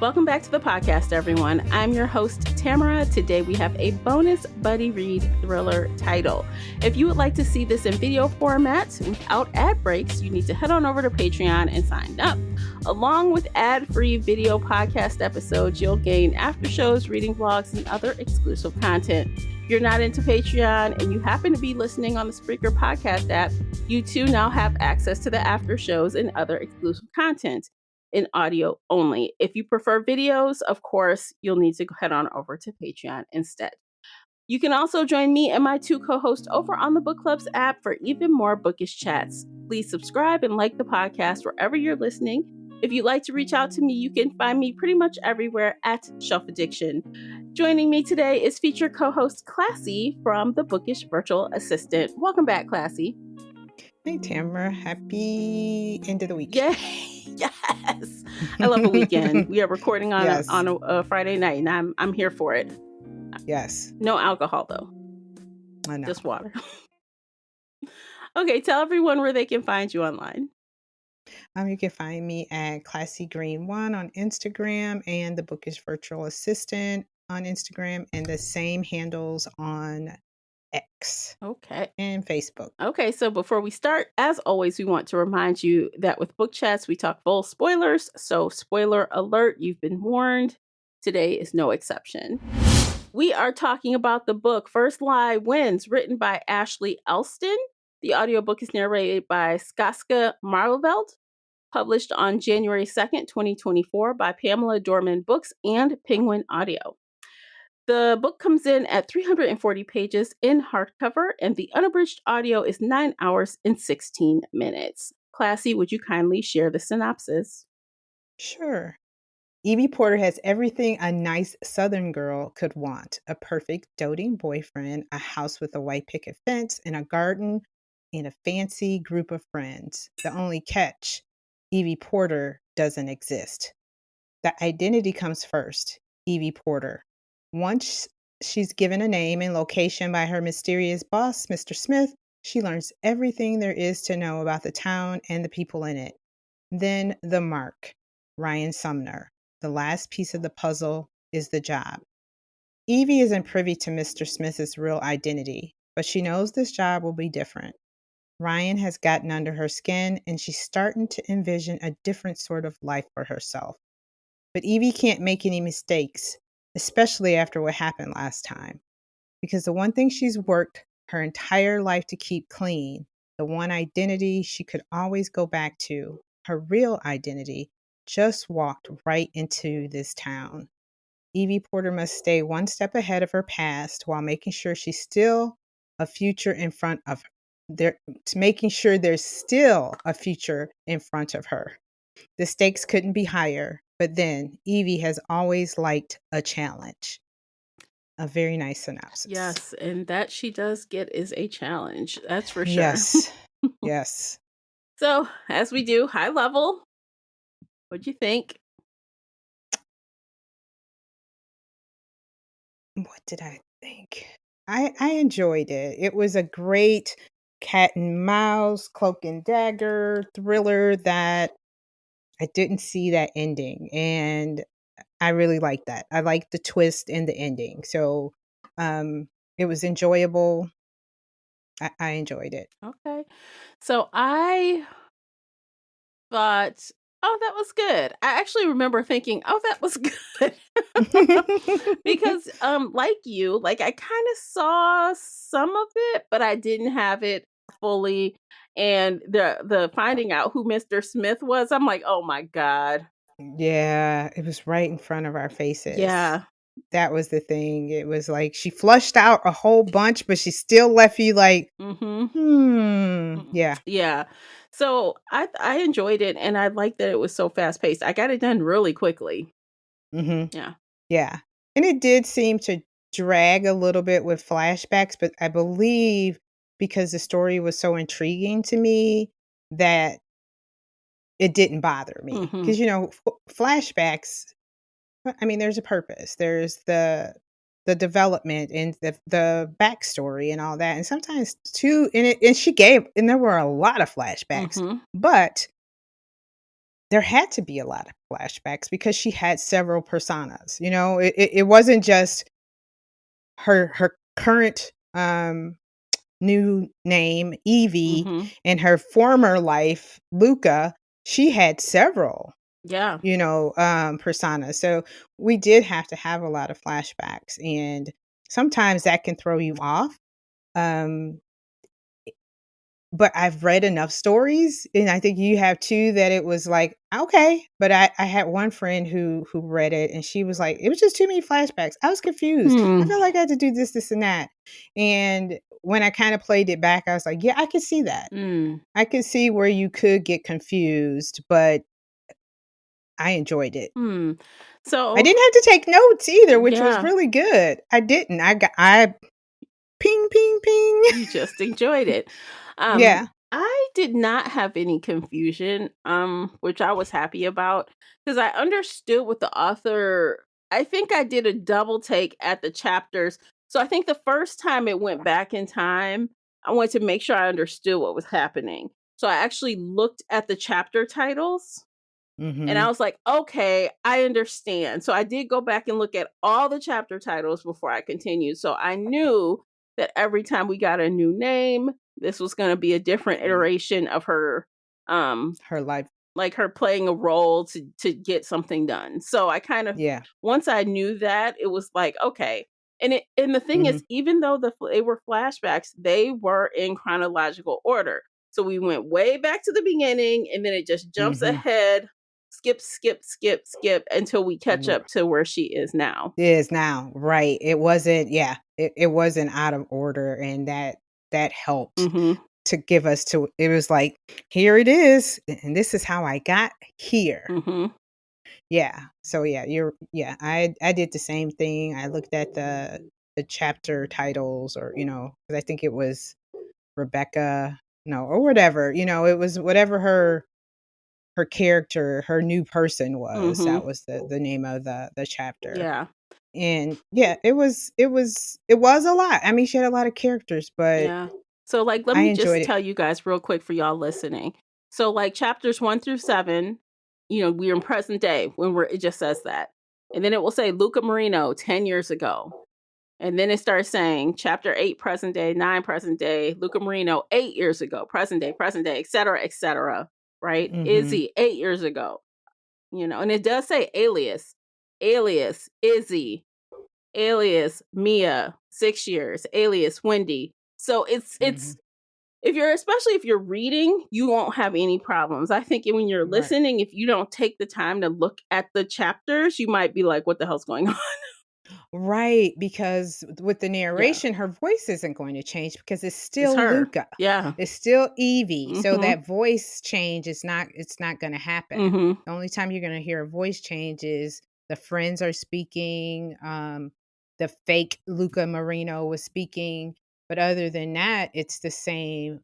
Welcome back to the podcast, everyone. I'm your host, Tamara. Today we have a bonus buddy read thriller title. If you would like to see this in video format without ad breaks, you need to head on over to Patreon and sign up. Along with ad-free video podcast episodes, you'll gain after shows, reading vlogs, and other exclusive content. If you're not into Patreon and you happen to be listening on the Spreaker podcast app, you too now have access to the after shows and other exclusive content in audio only. If you prefer videos, of course, you'll need to head on over to Patreon instead. You can also join me and my two co-hosts over on the Book Clubs app for even more bookish chats. Please subscribe and like the podcast wherever you're listening. If you'd like to reach out to me, you can find me pretty much everywhere at Shelf Addiction. Joining me today is featured co-host Classy from the Bookish Virtual Assistant. Welcome back, Classy. Hey, Tamara. Happy end of the week. Yay! Yes! I love a weekend. We are recording on Yes. a Friday night, and I'm here for it. Yes. No alcohol, though. I know. Just water. Okay, tell everyone where they can find you online. You can find me at Classy Green 1 on Instagram and the Bookish Virtual Assistant on Instagram, and the same handles on X Okay. and Facebook. Okay, so before we start, as always, we want to remind you that with book chats, we talk full spoilers. So, spoiler alert, you've been warned. Today is no exception. We are talking about the book First Lie Wins, written by Ashley Elston. The audiobook is narrated by Skaska Marleveld, published on January 2nd, 2024 by Pamela Dorman Books and Penguin Audio. The book comes in at 340 pages in hardcover, and the unabridged audio is 9 hours and 16 minutes. Classy, would you kindly share the synopsis? Sure. Evie Porter has everything a nice Southern girl could want: a perfect doting boyfriend, a house with a white picket fence, and a garden, and a fancy group of friends. The only catch: Evie Porter doesn't exist. The identity comes first: Evie Porter. Once she's given a name and location by her mysterious boss, Mr. Smith, she learns everything there is to know about the town and the people in it. Then the mark: Ryan Sumner. The last piece of the puzzle is the job. Evie isn't privy to Mr. Smith's real identity, but she knows this job will be different. Ryan has gotten under her skin, and she's starting to envision a different sort of life for herself. But Evie can't make any mistakes, especially after what happened last time, because the one thing she's worked her entire life to keep clean, the one identity she could always go back to, her real identity, just walked right into this town. Evie Porter must stay one step ahead of her past while making sure she's still a future in front of her. Making sure there's still a future in front of her. The stakes couldn't be higher, but then Evie has always liked a challenge. A very nice synopsis. Yes, and that she does get is a challenge. That's for sure. Yes. Yes. So, as we do, high level, what'd you think? What did I think? I enjoyed it. It was a great cat and mouse, cloak and dagger thriller that I didn't see that ending, and I really liked that. I liked the twist in the ending. So it was enjoyable. I enjoyed it. Okay. So I thought, oh, that was good. I actually remember thinking, oh, that was good. Because like you, like I kind of saw some of it, but I didn't have it fully. And the finding out who Mr. Smith was, I'm like, oh my God. Yeah, it was right in front of our faces. Yeah. That was the thing. It was like she flushed out a whole bunch, but she still left you like, yeah. Yeah. So I enjoyed it, and I liked that it was so fast paced. I got it done really quickly. Yeah. Yeah. And it did seem to drag a little bit with flashbacks, but I believe because the story was so intriguing to me that it didn't bother me. Because, flashbacks, I mean, there's a purpose. There's the development and the backstory and all that. And sometimes too, and there were a lot of flashbacks, but there had to be a lot of flashbacks because she had several personas. It wasn't just her current new name, Evie, Mhm. and her former life, Luca. She had several, Yeah. personas. So we did have to have a lot of flashbacks, and sometimes that can throw you off. Um, but I've read enough stories, and I think you have too, that it was like, okay. But I had one friend who read it, and she was like, it was just too many flashbacks. I was confused. I Hmm. felt like I had to do this, and that. And when I kind of played it back, I was like, yeah, I could see that. Mm. I could see where you could get confused, but I enjoyed it. Hmm. I So, didn't have to take notes either, which was yeah, really good. I didn't. I ping, ping, ping. you just enjoyed it. Yeah. I did not have any confusion, which I was happy about because I understood what the author. I think I did a double take at the chapters. So I think the first time it went back in time, I wanted to make sure I understood what was happening. So I actually looked at the chapter titles. And I Mhm. was like, "Okay, I understand." So I did go back and look at all the chapter titles before I continued. So I knew that every time we got a new name, this was gonna be a different iteration of her, um, Her life. like her playing a role to get something done. So I kind of Yeah. once I knew that, it was like, okay. And the thing is, Mhm. even though they were flashbacks, they were in chronological order. So we went way back to the beginning and then it just jumps Mhm. ahead, skip, skip, skip, skip until we catch up to where she is now. Is now, right. It wasn't, yeah, it wasn't out of order, and that helped Mhm. to give us to it was like, here it is, and this is how I got here. Mhm. Yeah. So yeah, I did the same thing. I looked at the chapter titles, or, 'cause I think it was Rebecca, no, or whatever, it was whatever her character, her new person was. Mhm. That was the name of the chapter. Yeah. And yeah, it was a lot. I mean, she had a lot of characters, but Yeah. So, like, let I me enjoyed just it. tell you guys real quick for y'all listening. So, like, chapters 1 through 7, we're in present day when it just says that. And then it will say Luca Marino 10 years ago. And then it starts saying chapter 8, present day, 9, present day, Luca Marino 8 years ago, present day, et cetera. Right? Mhm. Izzy 8 years ago, and it does say alias, Izzy, alias Mia, 6 years, alias Wendy. So it's Mhm. especially if you're reading, you won't have any problems. I think when you're Right. listening, if you don't take the time to look at the chapters, you might be like, "What the hell's going on?" Right, because with the Yeah, narration, her voice isn't going to change because it's it's still her. Luca. Yeah. It's still Evie. So Mhm. that voice change is not it's not going to happen. Mhm. The only time you're going to hear a voice change is the friends are speaking, the fake Luca Marino was speaking, but other than that, it's the same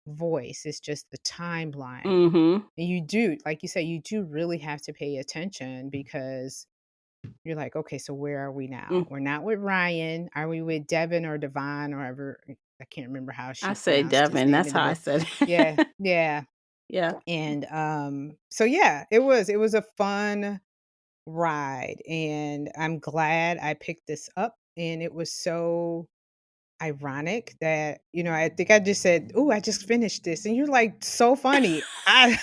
voice. It's just the timeline. Mhm. And you do, like you say, you do really have to pay attention because you're like, "Okay, so where are we now? Mm. We're not with Ryan. Are we with Devin or Devon or ever?" I can't remember how I she say pronounced his Devin. name That's in the how I book. said Yeah, it. yeah. Yeah. And so yeah, it was a fun ride, and I'm glad I picked this up, and it was so ironic that, I think I just said, "Ooh, I just finished this." And you're like, "So funny." I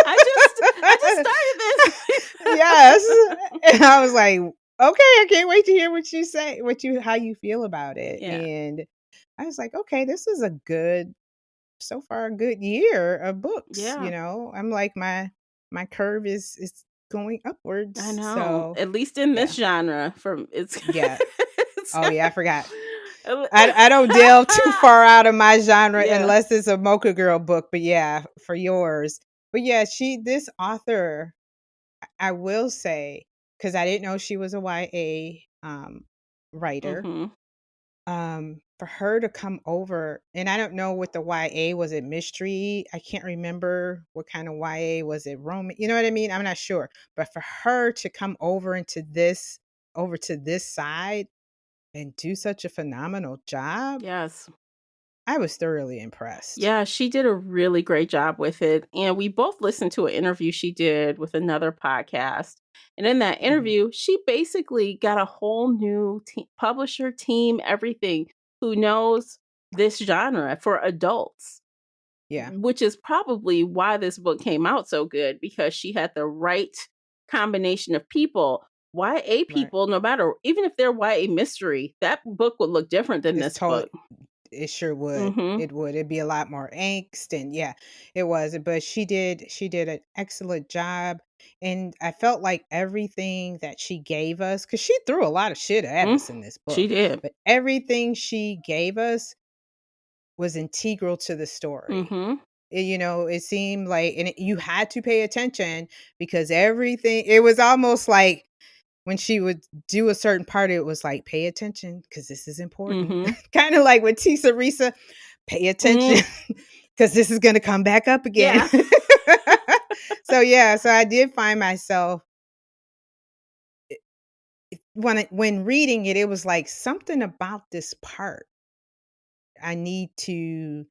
I just started this. Yes. And I was like, "Okay, I can't wait to hear what you say, how you feel about it." Yeah. And I was like, "Okay, this is so far a good year of books." Yeah. I'm like, my curve is going I upwards. know. So, At least in this yeah. genre from it's Yeah. it's Oh, yeah, I forgot. a li I don't delve too far out of my genre Yeah. unless it's a Mocha Girl book, but yeah, for yours. But yeah, this author, I will say, because I didn't know she was a YA writer, Mhm. for her to come over, and I don't know what the YA was. It mystery? I can't remember what kind of YA was it. Roman? You know what I mean? I'm not sure. But for her to come over to this side and do such a phenomenal job, Yes. I was thoroughly impressed. Yeah, she did a really great job with it. And we both listened to an interview she did with another podcast. And in that Mhm. interview, she basically got a whole new publisher team, everything, who knows this genre for adults, Yeah, which is probably why this book came out so good because she had the right combination of people. YA right. people, no matter, even if they're YA mystery, that book would look different than It's this taught book. it sure would. Mhm. It would. It'd be a lot more angst and yeah, it was. But she did an excellent job. And I felt like everything that she gave us, because she threw a lot of shit at Mm, us in this she book, did. but everything she gave us was integral to the story. Mhm. It seemed like, and you had to pay attention because everything, it was almost like when she would do a certain part, it was like, pay attention because this is important. Mhm. Kind of like with Tisa Risa, pay attention Mm, because this is going to come back up again. yeah. So, yeah, so I did find myself when reading it, it was like something about this part. I need to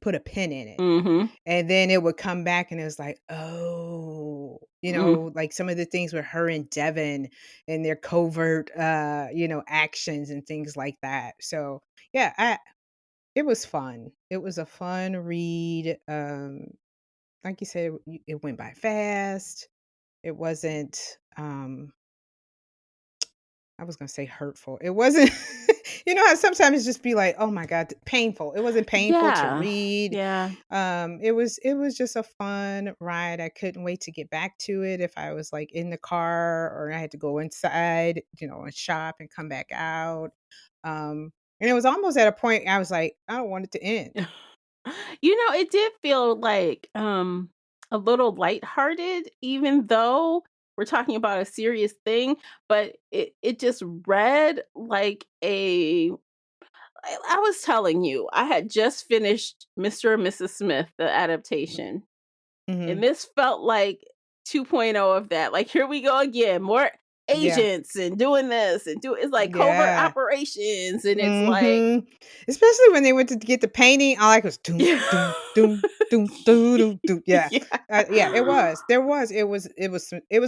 put a pin in it. Mhm. And then it would come back and it was like, "Oh," Mm. like some of the things with her and Devin and their covert, actions and things like that. So, yeah, it was fun. It was a fun read. Like you said, it went by fast. It wasn't, I was gonna say hurtful. It wasn't how sometimes just be like, "Oh my god," painful. It wasn't painful to Yeah. read. Yeah. It was just a fun ride. I couldn't wait to get back to it if I was, like, in the car or I had to go inside, and shop and come back out. And it was almost at a point I was like, "I don't want it to end." It did feel like, a little lighthearted even though we're talking about a serious thing, but it just read like I was telling you, I had just finished Mr. and Mrs. Smith, the adaptation. And Mhm. this felt like 2.0 of that. Like, here we go again, more Yeah. agents and doing this and it's like covert Yeah. operations. And it's like, Mhm. Especially when they went to get the painting, all I was doom, yeah. doom, doom, doom, doo, doo, doo. Yeah. Yeah. Yeah, it was.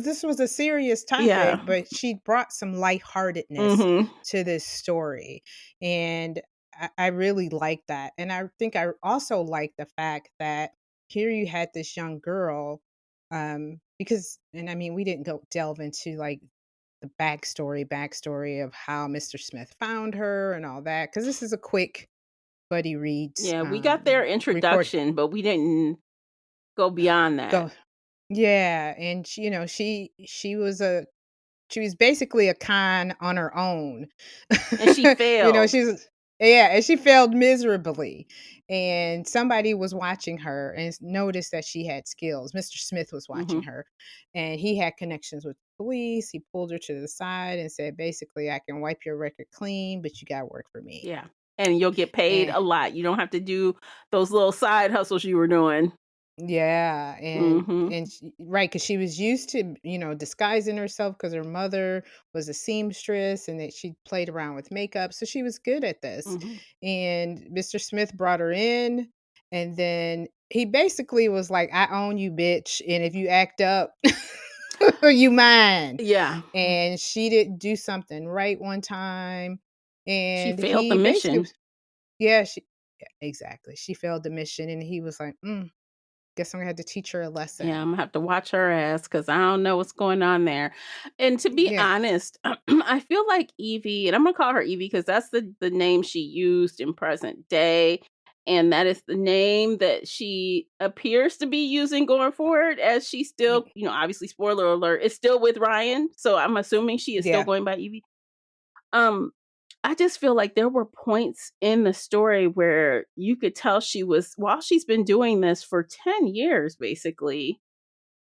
This was a serious Yeah. topic, but she brought some lightheartedness Mhm. to this story. And I really like that. And I think I also like the fact that here you had this young girl, because, and I mean, we didn't go delve into like the backstory of how Mr. Smith found her and all that, because this is a quick buddy reads, Yeah, we got their record introduction, but we didn't go beyond that. go yeah, and she was basically a con on her own. And she failed. She was yeah, and she failed miserably. And somebody was watching her and noticed that she had skills. Mr. Smith was watching Mhm. her and he had connections with the police. He pulled her to the side and said, basically, I can wipe your record clean, but you got to work for me. Yeah. And you'll get paid And a lot. You don't have to do those little side hustles you were doing. yeah, and Mhm. and right, because she was used to disguising herself because her mother was a seamstress and that she played around with makeup, so she was good at this. Mhm. And Mr. Smith brought her in, and then he basically was like, "I own you, bitch, and if you act up, you mine." Yeah. And she didn't do something right one time, She and failed the he basically mission. was, yeah, yeah, exactly. She failed the mission, and he was like, guess I'm gonna have to teach her a Yeah, lesson. Imma have to watch her ass because I don't know what's going on there. And to be Yeah. honest, I feel like Evie, and I'm gonna call her Evie because that's the name she used in present day, and that is the name that she appears to be using going forward as she's still, obviously, spoiler alert, is still with Ryan, so I'm assuming she is still Yeah. going by Evie. Um, I just feel like there were points in the story where you could tell she was while she's been doing this for 10 years, basically,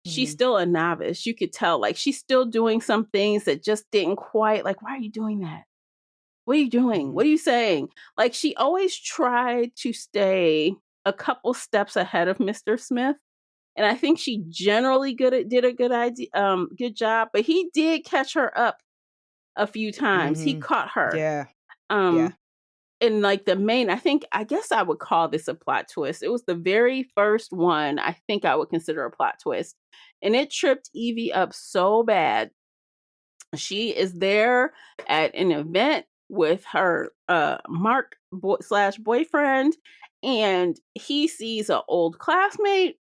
she's Mhm. still a novice. You could tell, like, she's still doing some things that just didn't quite like, "Why are you doing that? What are you doing? Mhm. What are you saying?" Like, she always tried to stay a couple steps ahead of Mr. Smith, and I think she generally did a good job, but he did catch her up a few times. He Mhm. caught her. Yeah. Um, Yeah. and like the main, I guess I would call this a plot twist. It was the very first one I think I would consider a plot twist. And it tripped Evie up so bad. She is there at an event with her Mark slash boyfriend, and he sees an old classmate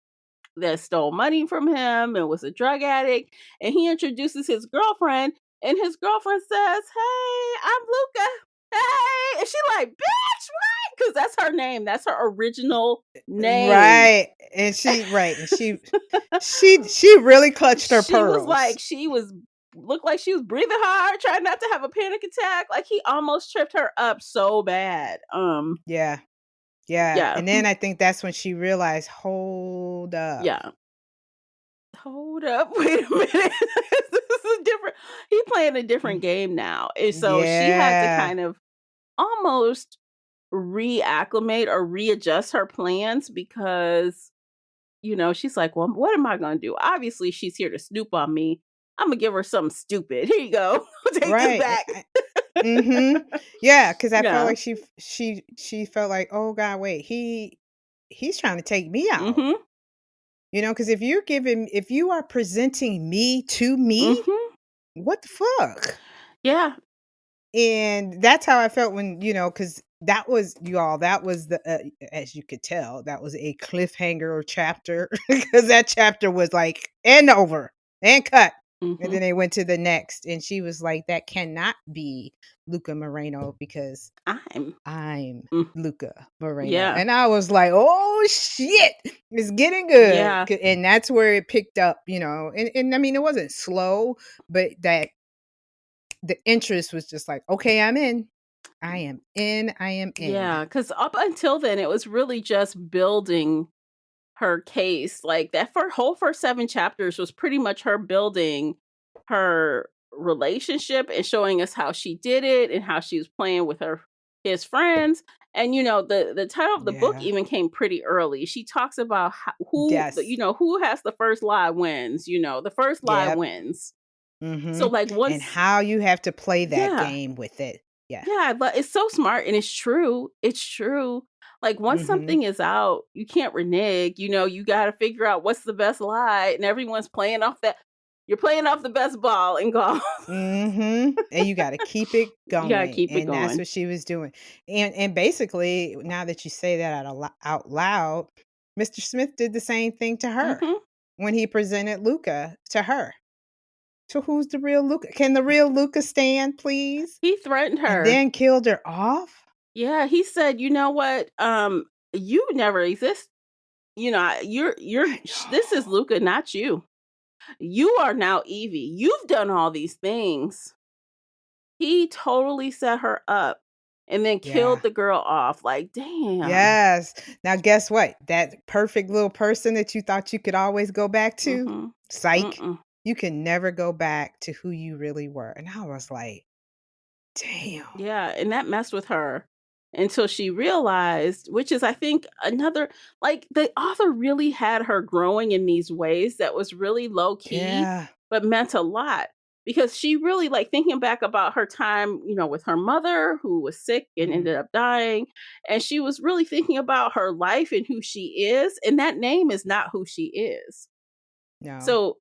that stole money from him and was a drug addict. And he introduces his girlfriend, and his girlfriend says, "Hey, I'm Luca. Hey," and she like, "Bitch, what?" Because that's her name. That's her original name. Right. And she really clutched her She was pearls. like, she was looked like she was breathing hard, trying not to have a panic attack. Like he almost tripped her up so bad. Yeah. Yeah. Yeah, And then I think that's when she realized, hold up. yeah. Hold up, wait a minute. This is a different. He playing a different Mm, game now, and so she had to yeah. kind of almost reacclimate or readjust her plans because she's like, well, what am I gonna do? Obviously, she's here to snoop on me. I'm gonna give her something stupid. Here you go. Take this Right. back. Mhm. Yeah, because I felt Yeah. like she felt like, "Oh god, wait, he's trying to take me out." Mhm. Because if you are presenting me to me, Mhm. what the fuck? Yeah. And that's how I felt when, because that was y'all, that was as you could tell, that was a cliffhanger chapter because that chapter was like, "And over, and cut." And Mhm. then they went to the next, and she was like, "That cannot be Luca Moreno because I'm. I'm Mm, Luca Moreno." yeah. And I was like, "Oh shit, it's getting good." Yeah. And that's where it picked up, and I mean, it wasn't slow, but that the interest was just like, "Okay, I'm in. I am in. I am in." Yeah. Because up until then, it was really just building her case. Like that for whole first 7 chapters was pretty much her building her relationship and showing us how she did it and how she was playing with his friends. And the title of the book Yeah. even came pretty early. She talks about how, Yes. who has the first lie wins. The first lie Yep. wins. So Mhm. like And once, how you have to play that yeah, game with it. Yeah. yeah, but it's so smart and it's true. It's true. Like once Mhm. something is out, you can't renege. You got to figure out what's the best lie, and everyone's playing off that. You're playing off the best ball in golf. Mhm. And you gotta keep it You got to going, keep it and that's going. what she was doing. And basically, now that you say that out loud, Mr. Smith did the same thing to her Hmm. when he presented Luca to her. So who's the real Luca? Can the real Luca stand, please? He threatened And her. then killed her off? Yeah, he said, "You know what? You never exist. I This is know. Luca, not you. You are now Evie. You've done all these things." He totally set her up and then Yeah. killed the girl off, like, damn. Yes. Now guess what? That perfect little person that you thought you could always go back to, Mhm. psych, Mm-mm. you can never go back to who you really were. And I was like, "Damn." Yeah, and that messed with her until she realized, which is I think another, like, the author really had her growing in these ways that was really low key, Yeah. but meant a lot. Because she really, like, thinking back about her time, with her mother who was sick and Mhm. ended up dying, and she was really thinking about her life and who she is, and that name is not who she is. No. So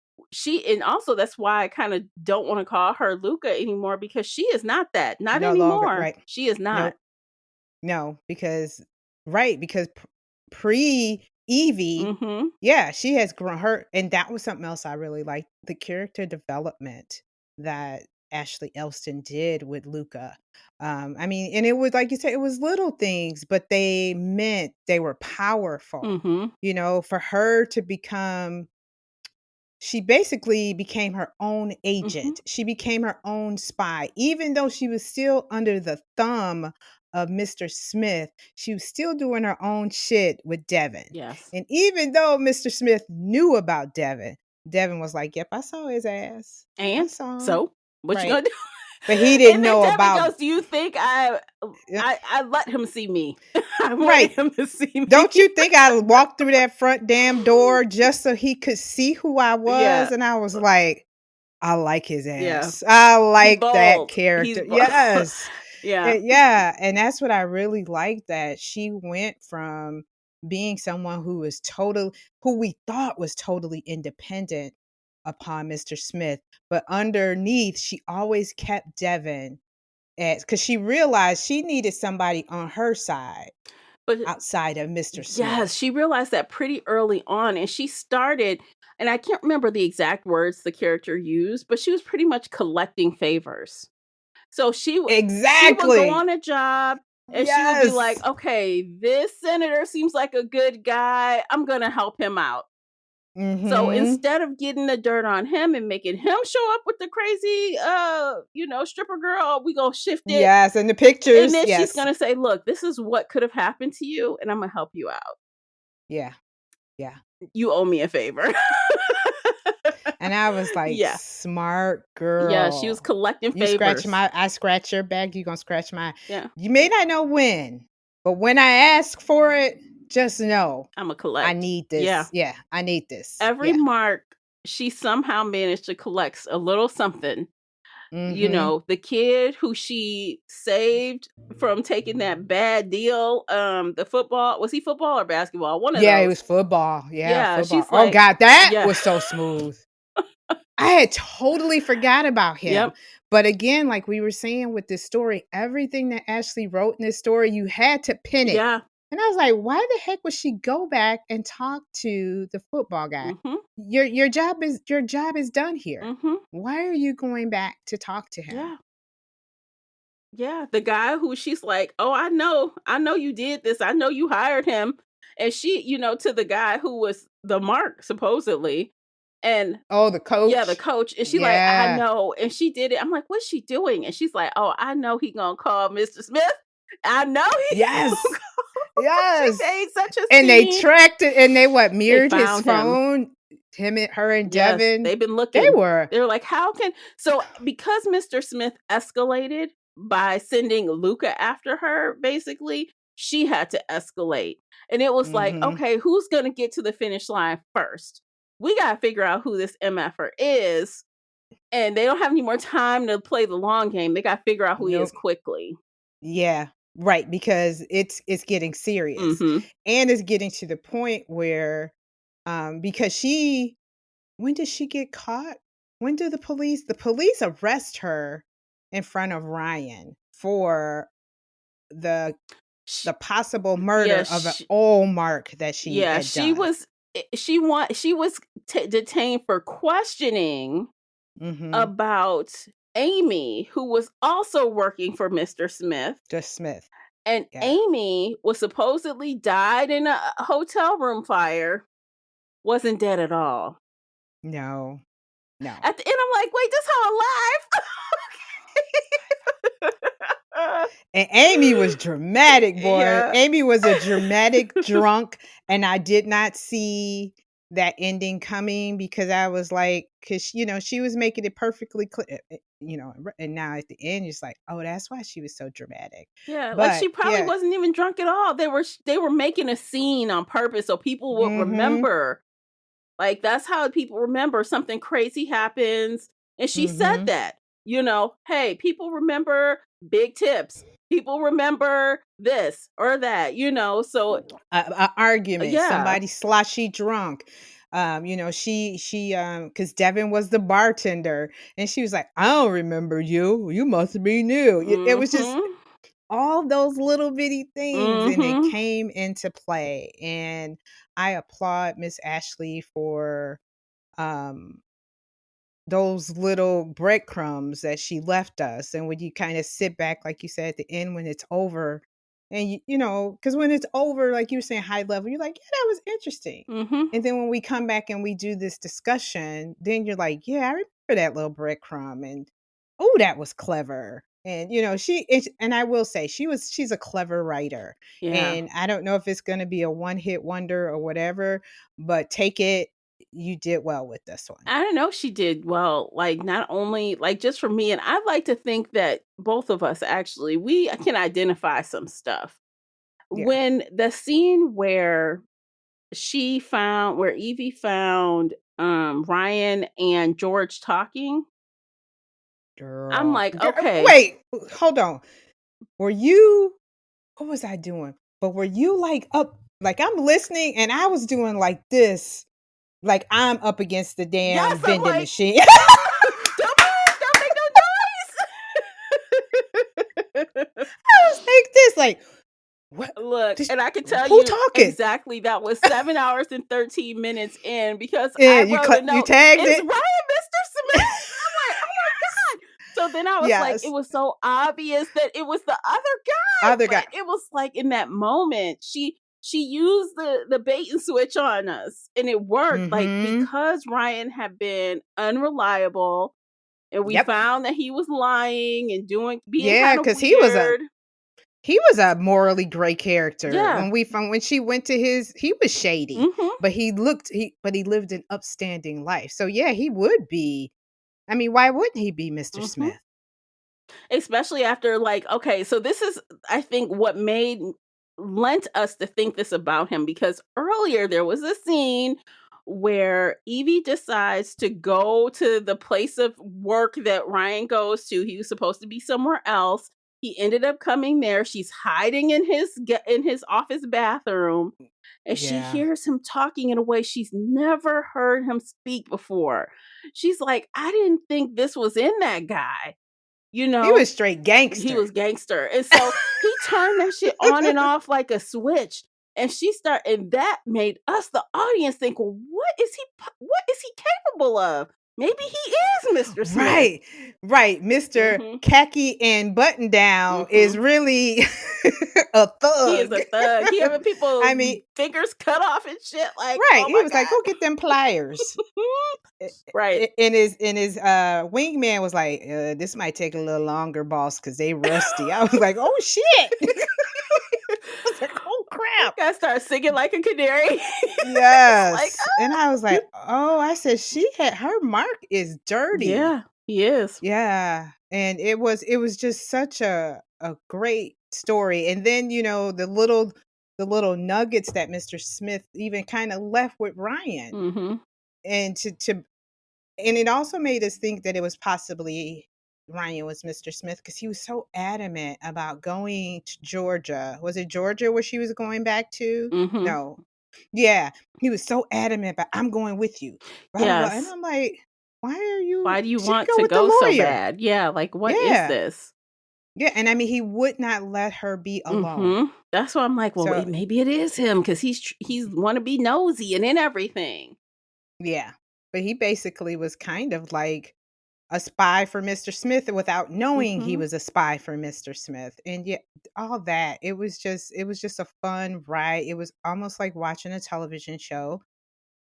and also that's why I kind of don't want to call her Luca anymore because she is not that. Not No longer, anymore. right. She is not. Nope. No, because right, because pre Evie, Mhm. yeah, she has grown her, and that was something else I really liked, the character development that Ashley Elston did with Luca. I mean, and it was like you said, it was little things, but they meant they were powerful. Mhm. For her to become she basically became her own Mhm. agent. She became her own spy. Even though she was still under the thumb of Mr. Smith, she was still doing her own shit with Devin. Yes. And even though Mr. Smith knew about Devin, Devin was like, "Yep, I saw his ass. I And saw him." so what you Right. gonna do? But he And didn't then know Devin about goes, "Do you think I yeah, I let him see me? I wanted right. him to see Don't me." you think I walked through that front damn door just so he could see who I Yeah. was? And I was like, I like his Yeah. ass. I He like that bold. He's character. bold. Yes. Yeah. Yeah, and that's what I really like, that she went from being someone who we thought was totally independent upon Mr. Smith, but underneath, she always kept Devin as, because she realized she needed somebody on her side But outside of Mr. Smith. yes, she realized that pretty early on, and she started, and I can't remember the exact words the character used, but she was pretty much collecting favors. So she would go Exactly. on a job and she would be like, Yes. "Okay, this senator seems like a good guy. I'm going to help him out." So Mhm. instead of getting the dirt on him and making him show up with the crazy stripper girl, we going to shift it. Yes, and the And pictures, then she's yes. going to say, "Look, this is what could have happened to you and I'm going to help you out. Yeah, yeah. You owe me a favor." And I was like, Yeah. "Smart Yeah, she was girl. collecting You scratch favors. my I scratch your back, you gonna scratch mine. Yeah. You may not know when, but when I ask for it, just know I'm a I collect. need Yeah. this. Yeah, I need this. Every Yeah. mark she somehow managed to collect a little something. Mhm. The kid who she saved from taking that bad deal, the football, was he football or basketball? One of Yeah, it those. was football. Yeah, Yeah, football. she's Oh like, god, that yeah. was so smooth. I had totally forgot about him. Yep. But again, like we were saying with this story, everything that Ashley wrote in this story, you had to pin it. Yeah. And I was like, why the heck would she go back and talk to the football guy? Mhm. Your job is done here. Mhm. Why are you going back to talk to him? Yeah. Yeah, the guy who she's like, "Oh, I know you did this. I know you hired him." And she, to the guy who was the mark supposedly. And Oh, the yeah, the coach. coach, and she like, "I Yeah. know," and she did it. I'm like, "What's she doing?" And she's like, "Oh, I know he gonna call Mr. Smith. I know he gonna Yes. call." She Yes. made such a And they scene. tracked it, and they They mirrored his found him. phone, her and Yes, Devin. they've been They looking. were They're like, "How can?" So because Mr. Smith escalated by sending Luca after her, basically, she had to escalate. And it was like, Mhm. "Okay, who's gonna get to the finish line first? We gotta figure out who this MFer is." And they don't have any more time to play the long game. They gotta figure out who he is Nope. quickly. Yeah, right, because it's getting serious. Mhm. And it's getting to the point where, because she when did she get caught? When did the police arrest her in front of Ryan for the Sh the possible yeah, murder of an sh old mark that she yeah, had done. she was detained for questioning Mhm. about Amy, who was also working for Mr. Smith. Just Smith. And Yeah. Amy was supposedly died in a hotel room fire, wasn't dead at all. No. No. At the end, I'm like, "Wait, this hoe alive?" And Amy was dramatic, boy. Yeah. Amy was a dramatic drunk, and I did not see that ending coming, because I was like, because she was making it perfectly clear, and now at the end, it's like, oh, that's why she was so dramatic. Yeah, like, But she probably yeah, wasn't even drunk at all. They were making a scene on purpose so people would mm-hmm, remember. Like, that's how people remember something crazy happens, and she said mm-hmm. that, "Hey, people remember big tips. People remember this or that," so A argument, yeah. somebody sloshy drunk. Because Devin was the bartender, and she was like, "I don't remember you. You must be new." It was just Mhm. all those little bitty things, and they Mhm. came into play, and I applaud Miss Ashley for um those little breadcrumbs that she left us. And when you kind of sit back, like you said, at the end, when it's over, and because when it's over, like you were saying, high level, you're like, yeah, that was interesting. Mhm. And then when we come back and we do this discussion, then you're like, yeah, I remember that little breadcrumb, and oh, that was clever. And and I will say, she's a clever writer. Yeah. And I don't know if it's going to be a one hit wonder or whatever, but take it, you did well with this one. I don't know if she did well, like, not only like, just for me, and I like to think that both of us actually, we can identify some stuff. Yeah. When the scene where Evie found, Ryan and George talking, I'm Girl, like, "Okay." wait, hold on. were you what was I doing? But were you like up like I'm listening and I was doing like this, like I'm up against the Yes, damn I'm vending like, machine. don't move, don't make no noise. I was like this, like, what Look, this, and I can tell who you talking? exactly that was 7 hours and 13 minutes in because I And wrote a you note, tagged "Is it? Ryan Mr. Smith?" I'm like, "Oh my god." So then I was like, it Yes. was so obvious that it was the other guy, Other guy. but it was like in that moment, she used the bait and switch on us, and it worked, like, Mhm. because Ryan had been unreliable, and we Yep. found that he was lying and being Yeah, kind of because weird. he was a morally gray character. Yeah. When she went to his he was shady, Mhm. but he lived an upstanding life. So yeah, he would be. I mean, why wouldn't he be Mr. Mhm. Smith? Especially after, like, okay, so this is, I think, what made lent us to think this about him, because earlier there was a scene where Evie decides to go to the place of work that Ryan goes to. He was supposed to be somewhere else. He ended up coming there. She's hiding in in his office bathroom, and she Yeah. hears him talking in a way she's never heard him speak before. She's like, I didn't think this was in that guy, you He know? was straight He gangster. was gangster, and so he turned that shit on and off like a switch, and and that made us, the audience, think, "Well, what is he capable of? Maybe he is Mr. Smith." Right. Right. Mr. Mhm, Khaki and Button Down is mhm. really a He is thug. a thug. He having I people mean, fingers cut off and shit, like, right. oh He my was like, god. "Go get them pliers." Right. And his wingman was like, this might take a little longer, boss, because they rusty. I was like, oh shit. I was like, oh crap. Gotta start singing like a canary. It's like, Yes. And I was like, oh, I said she had her mark is dirty. yeah, he is. Yeah. And it was just such a great story. And then, the little nuggets that Mr. Smith even kind of left with Ryan. Mhm, And and it also made us think that it was possibly Ryan was Mr. Smith because he was so adamant about going to Georgia. Was it Georgia where she was going back to? mhm. No. Yeah. He was so adamant about, I'm going with you. Blah, blah, blah. And Yes. I'm like, why are you? Why do you Should want go to with the go so lawyer. bad? Yeah, like, what is Yeah. this? Yeah. And I mean, he would not let her be alone. Mhm. That's why I'm like, well, So, maybe it is him because he's wanna be nosy and in everything. yeah. But he basically was kind of like, a spy for Mr. Smith without knowing he Mhm, was a spy for Mr. Smith. And yet all that, it was just a fun ride. It was almost like watching a television show.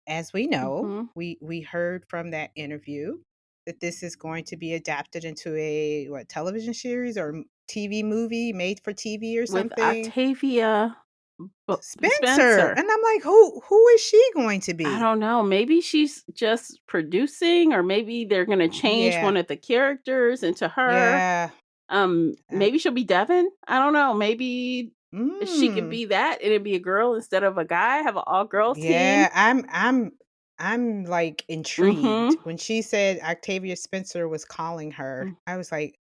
As we know, mhm. we heard from that interview that this is going to be adapted into a what television series or TV movie made for TV or With something. Octavia Spencer. Spencer. And I'm like, who is she going to I be? don't know, maybe she's just producing, or maybe they're gonna change Yeah. one of the characters into her. Yeah. Maybe she'll be Devin? I don't know, maybe she could Mm. be that, and it'd be a girl instead of a guy, have an all-girls team. Yeah, I'm, like, intrigued. Mhm. When she said Octavia Spencer was calling her, Mm, I was like,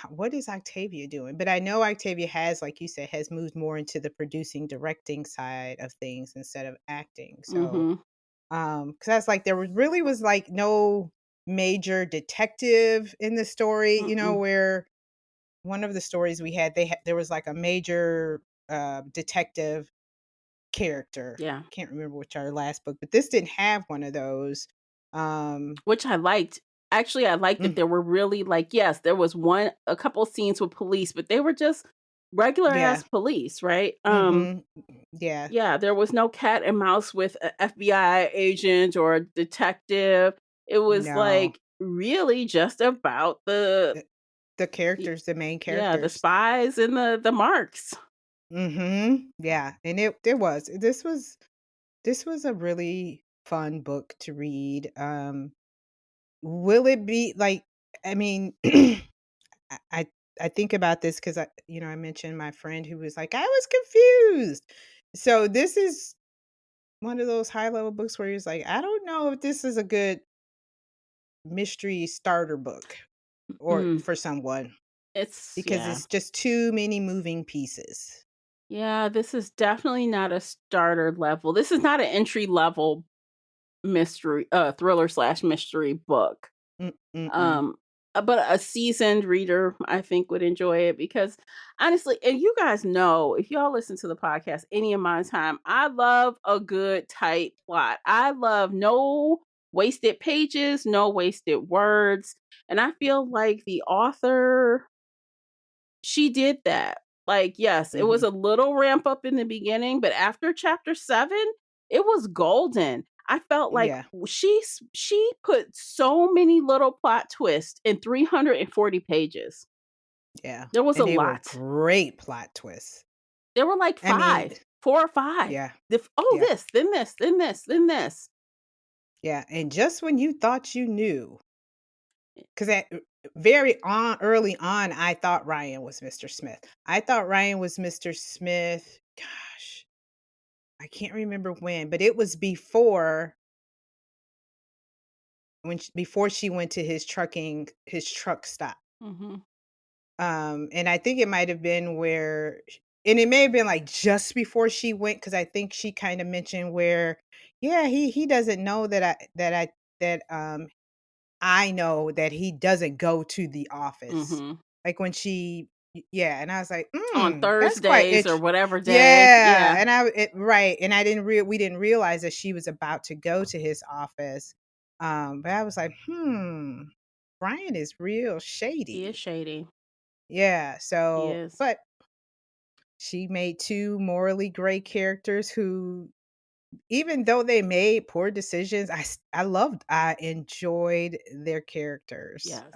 What is Octavia doing?" But I know Octavia has, like you said, has moved more into the producing, directing side of things instead of acting. So, mhm, 'cause I was like, really was, like, no major detective in the story, mm-mm. where one of the stories we had, there was, like, a major, detective character. Yeah. Can't remember which our last book, but this didn't have one of those. Um, Which I liked. Actually, I liked that mm, there were really, like, yes, there was a couple scenes with police, but they were just regular yeah. ass police, right? Mhm. Yeah. Yeah, there was no cat and mouse with a FBI agent or a detective. It was No. like really just about The the y- characters, the main yeah, the characters. spies and the marks. Mhm. Yeah, and this was a really fun book to read. Will it be like I mean, I I I think about this because I mentioned my friend who was like, "I was confused." So this is one of those high level books where he's like, "I don't know if this is a good mystery starter book or Mm. for someone." because Yeah. it's just too many moving pieces. Yeah, this is definitely not a starter level. This is not an entry level mystery thriller slash mystery book. Mm-mm. Um, but a seasoned reader, I think, would enjoy it because honestly, and you guys know, if y'all listen to the podcast any amount of time, I love a good tight plot. I love no wasted pages, no wasted words. And I feel like the author, she did that. Like, yes, it was Mhm. a little ramp up in the beginning, but after chapter 7, it was golden. I felt like Yeah, she put so many little plot twists in 340 pages. yeah, There was a and they were lot. great plot twists. There were like I mean, 5, 4 or 5. yeah, Oh, yeah, this, then this, then this, then this. yeah, and just when you thought you knew, 'cause at very on early on, I thought Ryan was Mr. Smith. I thought Ryan was Mr. Smith, gosh, I can't remember when, but it was before she went to his truck stop. Mhm. And I think it might have been and it may have been, like, just before she went, because I think she kinda mentioned where, "Yeah, he doesn't know I know that he doesn't go to the office." Mhm. Like, when yeah, and I was like, On that's quite Thursdays or whatever day. Yeah, Yeah. and right, and we didn't realize that she was about to go to his office, but I was like, Brian is real He is shady." shady. Yeah, He so is. but she made 2 morally gray characters who, even though they made poor decisions, I enjoyed their characters. Yes.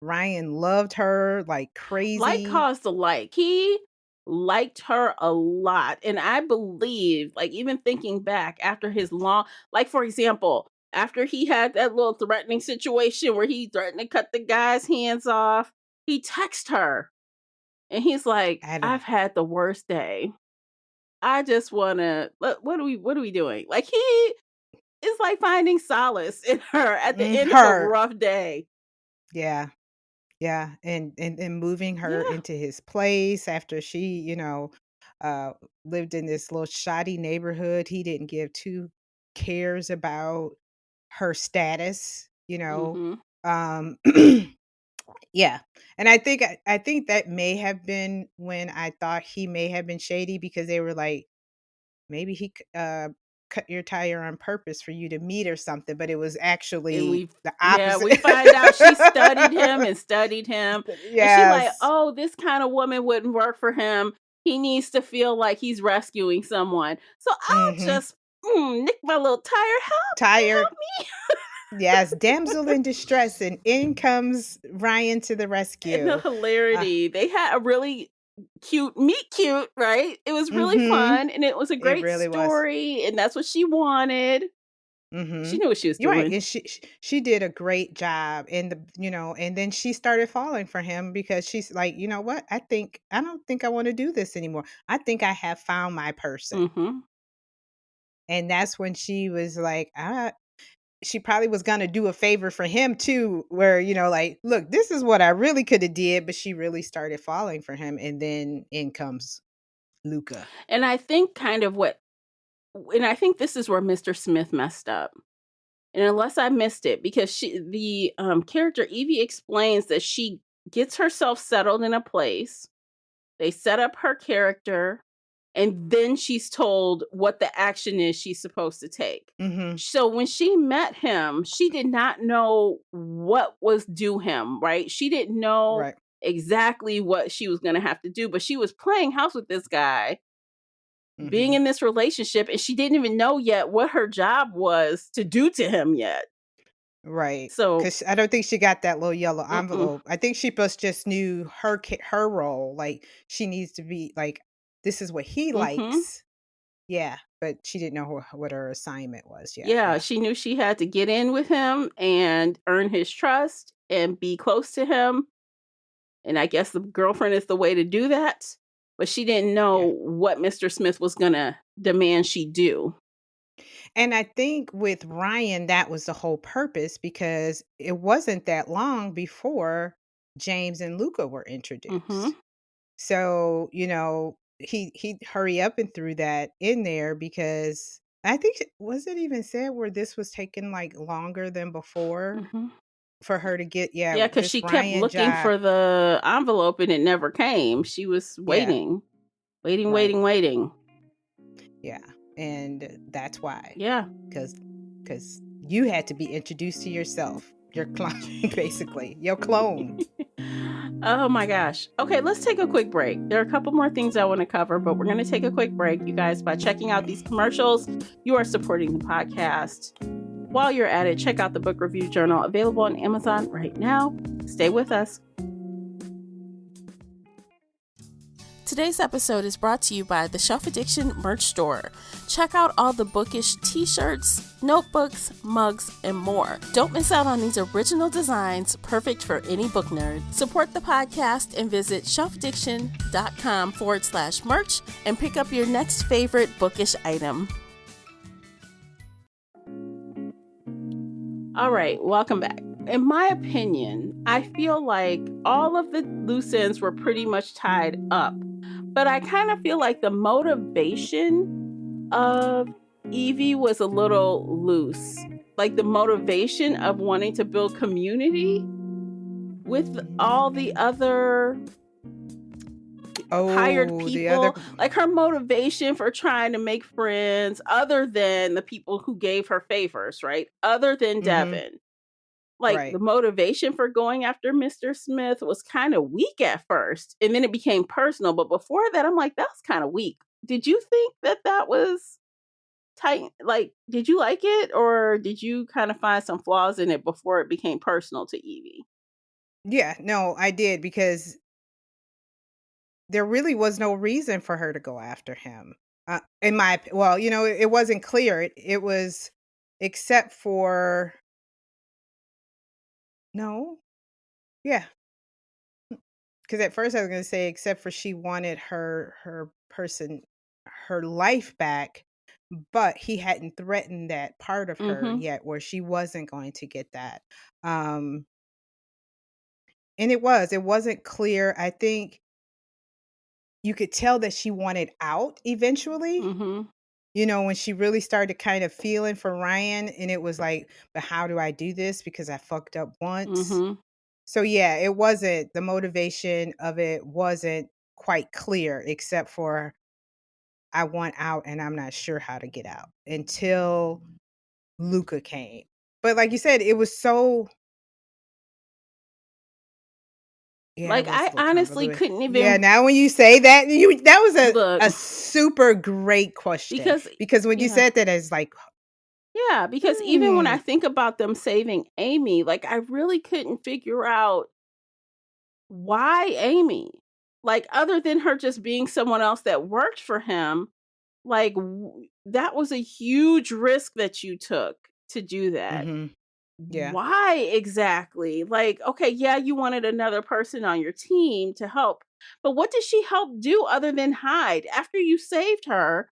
Ryan loved her like Like crazy. caused a like. He liked her a lot, and I believe, like, even thinking back after his long, like, for example, after he had that little threatening situation where he threatened to cut the guy's hands off, he texted her, and he's like, I don't "I've had the worst day. I just wanna what are we doing?" Like, he is, like, finding solace in her at the end of a her. rough day. Yeah. Yeah, and moving her Yeah. into his place after she, uh, lived in this little shoddy neighborhood. He didn't give 2 cares about her status, you know? Mhm. Um, yeah, and I think that may have been when I thought he may have been shady, because they were like, "Maybe cut your tire on purpose for you to meet or something," but it was And actually the yeah, opposite. we find out she studied him, and she like, Yes. "Oh, this kind of woman wouldn't work for him. He needs to feel like he's rescuing someone. So I'll Mhm. just nick my little tire. Help me, Tired. help me." Yes, damsel in distress, and in comes Ryan to the And the rescue. Uh, hilarity. They had a really cute meet cute, right? It was really mhm. fun, and it was a It great really was. story, and that's what she wanted. She Mhm. knew what she was You're right, doing. and she did a great job, and then she started falling for him, because she's like, "You know what? I don't think I wanna do this anymore. I think I have found my person." Mhm. And that's when she was like, she probably was gonna do a favor for him too, where, like, "Look, this is what I really coulda did," but she really started falling for him, and then in comes Luca. And I think kind of what and I think this is where Mr. Smith messed up. And unless I missed it, because character Evie explains that she gets herself settled in a place, they set up her character, and then she's told what the action is she's supposed to take. Mhm. So when she met him, she did not know what was due him, right? She didn't know Right. exactly what she was going to have to do, but she was playing house with this guy, being Mhm. in this relationship, and she didn't even know yet what her job was to do to him yet. Right. So, 'Cause I don't think she got that little yellow mm-mm, envelope. I think she just knew her role, like, she needs to be like, "This is what he mhm. likes." Yeah, but she didn't know what her assignment was yet, Yeah, yeah. she knew she had to get in with him and earn his trust and be close to him, and I guess the girlfriend is the way to do that, but she didn't Yeah. know what Mr. Smith was gonna demand she do. And I think with Ryan, that was the whole purpose, because it wasn't that long before James and Luca were Mm-hmm. introduced. So, he'd hurry up and threw that in there because I think was it even said where this was taking like longer than before Mm-hmm. for her to get Yeah, because this she kept Ryan looking job. for the envelope and it never came. She was Yeah, waiting, waiting, right. waiting, waiting. Yeah. And that's why. Yeah. Cuz you had to be introduced to yourself. Your clone basically. Your clone. Oh my gosh. Okay, let's take a quick break. There are a couple more things I want to cover, but we're going to take a quick break. You guys, by checking out these commercials, you are supporting the podcast. While you're at it, check out the book review journal available on Amazon right now. Stay with us. Today's episode is brought to you by the Shelf Addiction merch store. Check out all the Bookish t-shirts, notebooks, mugs, and more. Don't miss out on these original designs, perfect for any book nerd. Support the podcast and visit shelfaddiction.com/merch and pick up your next favorite Bookish item. All right, welcome back. In my opinion, I feel like all of the loose ends were pretty much tied up. But I kind of feel like the motivation of Evie was a little loose. Like the motivation of wanting to build community with all the other hired people. Like her motivation for trying to make friends other than the people who gave her favors, right? Other than Devin. Like the motivation for going after Mr. Smith was kind of weak at first, and then it became personal. But before that, I'm like, that's kind of weak. Did you think that was tight? Like, did you like it, or did you kind of find some flaws in it before it became personal to Evie? Yeah, no, I did because there really was no reason for her to go after him. It wasn't clear. It was except for no, yeah. Because at first I was going to say, except for she wanted her life back, but he hadn't threatened that part of her Mm-hmm. yet, where she wasn't going to get that. Um, and it wasn't clear. I think you could tell that she wanted out eventually. Mm-hmm. When she really started kind of feeling for Ryan, and it was like, but how do I do this? Because I fucked up once. Mm-hmm. So yeah, the motivation of it wasn't quite clear, except for I want out and I'm not sure how to get out until Luca came. But like you said, it was so yeah, it Like was a I little honestly convoluted. couldn't Yeah, even now when you say that, that was look a super great question. because Because when you yeah. said that, it's like, Yeah, because even when I hmm. think about them saving Amy, like I really couldn't figure out why Amy? Like, other than her just being someone else that worked for him, like, that was a huge risk that you took to do that. Hmm. Yeah. Why exactly? Like, okay, yeah, you wanted another person on your team to help, but what did she help do other than hide? After you saved her,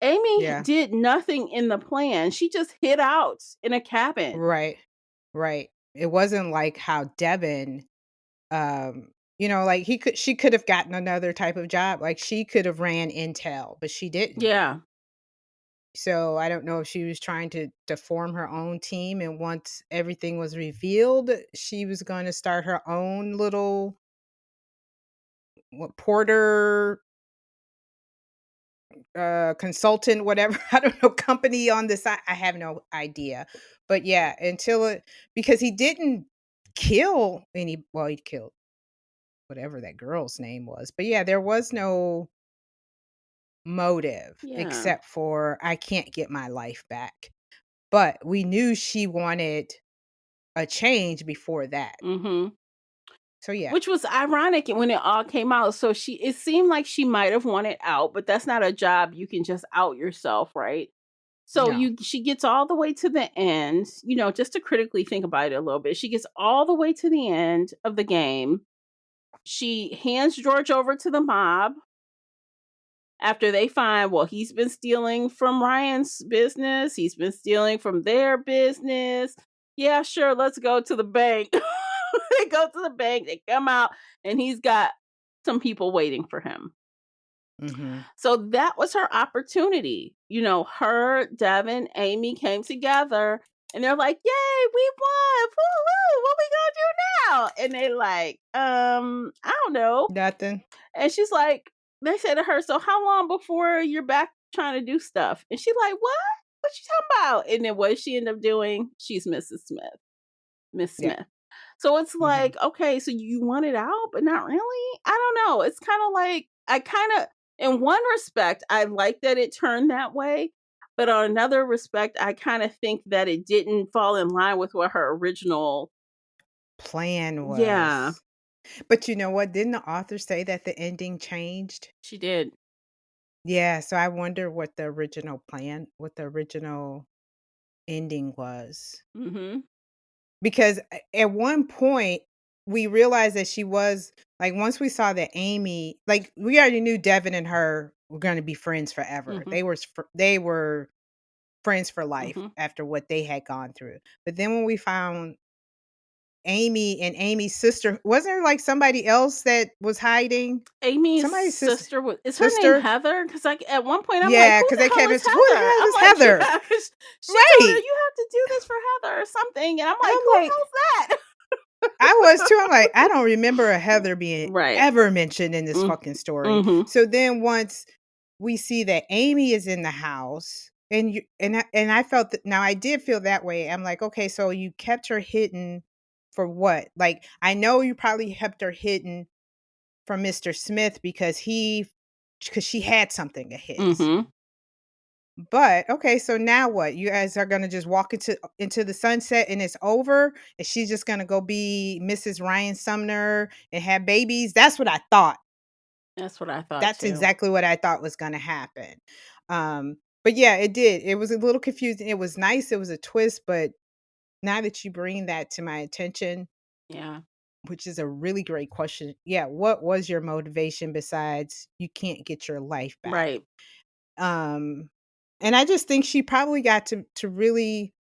Amy Yeah. did nothing in the plan. She just hid out in a cabin. Right. Right. It wasn't like how Devin, like she could have gotten another type of job. Like she could have ran Intel, but she didn't. Yeah. So I don't know if she was trying to form her own team, and once everything was revealed, she was going to start her own little Porter consultant, whatever. I don't know, company on the side. I have no idea. But yeah, because he didn't kill he killed whatever that girl's name was. But yeah, there was no motive Yeah. except for I can't get my life back. But we knew she wanted a change before that. Mhm. So yeah. Which was ironic when it all came out. So it seemed like she might have wanted out, but that's not a job you can just out yourself, right? So No. she gets all the way to the end, just to critically think about it a little bit. She gets all the way to the end of the game. She hands George over to the mob after they find, well, he's been stealing from Ryan's business, he's been stealing from their business. Yeah, sure, let's go to the bank. They go to the bank, they come out, and he's got some people waiting for him. Mm-hmm. So that was her opportunity. Her, Devin, Amy came together and they're like, "Yay, we won. Woo-hoo, what we gonna do now?" And they like, I don't know. Nothing. And she's like, they said to her, "So how long before you're back trying to do stuff?" And she's like, "What? What you talking about?" And then what does she end up doing? She's Mrs. Smith. Miss Yeah. Smith. So it's Mm-hmm. like, okay, so you want it out, but not really? I don't know. It's kind of like, in one respect, I like that it turned that way. But on another respect, I kind of think that it didn't fall in line with what her original, Plan yeah, was. But you know what? Didn't the author say that the ending changed? she did. Yeah, so I wonder what the original ending was. Mm-hmm. Because at one point, we realized that she was like, once we saw that Amy, like, we already knew Devin and her were going to be friends forever. Mm-hmm. They were friends for life Mm-hmm. after what they had gone through. But then when we found Amy and Amy's sister, wasn't there like somebody else that was hiding? Amy's Somebody's sister is her name sister. Heather? Because like at one point I'm like, Yeah, who because the they hell kept is it. Who the Heather? hell I'm is like, Heather? yeah, 'cause she told her Right. you have to do this for Heather or something, and I'm like, I'm who the like, hell's that? I was too. I'm like, I don't remember a Heather being Right. ever mentioned in this Mm, fucking story. mhm. So then once we see that Amy is in the house, and I felt that, now I did feel that way. I'm like, okay, so you kept her hidden for what? Like, I know you probably kept her hidden from Mr. Smith because she had something of his. Mhm. But okay, so now what? You guys are gonna just walk into the sunset and it's over, and she's just gonna go be Mrs. Ryan Sumner and have babies. That's what I thought. That's what I thought That's too. exactly what I thought was gonna happen. But yeah, it did. It was a little confusing. It was nice. It was a twist, but now that you bring that to my attention, Yeah. which is a really great question. Yeah, what was your motivation besides you can't get your life back? Right. Um, and I just think she probably got to really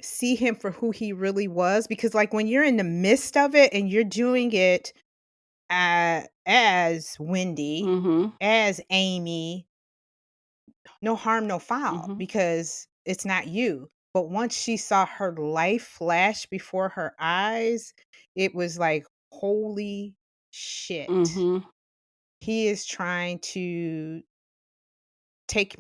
see him for who he really was, because like when you're in the midst of it and you're doing it as Wendy, Mhm. as Amy, no harm, no foul, Mhm. because it's not you. But once she saw her life flash before her eyes, it was like, holy shit. Mhm. He is trying to take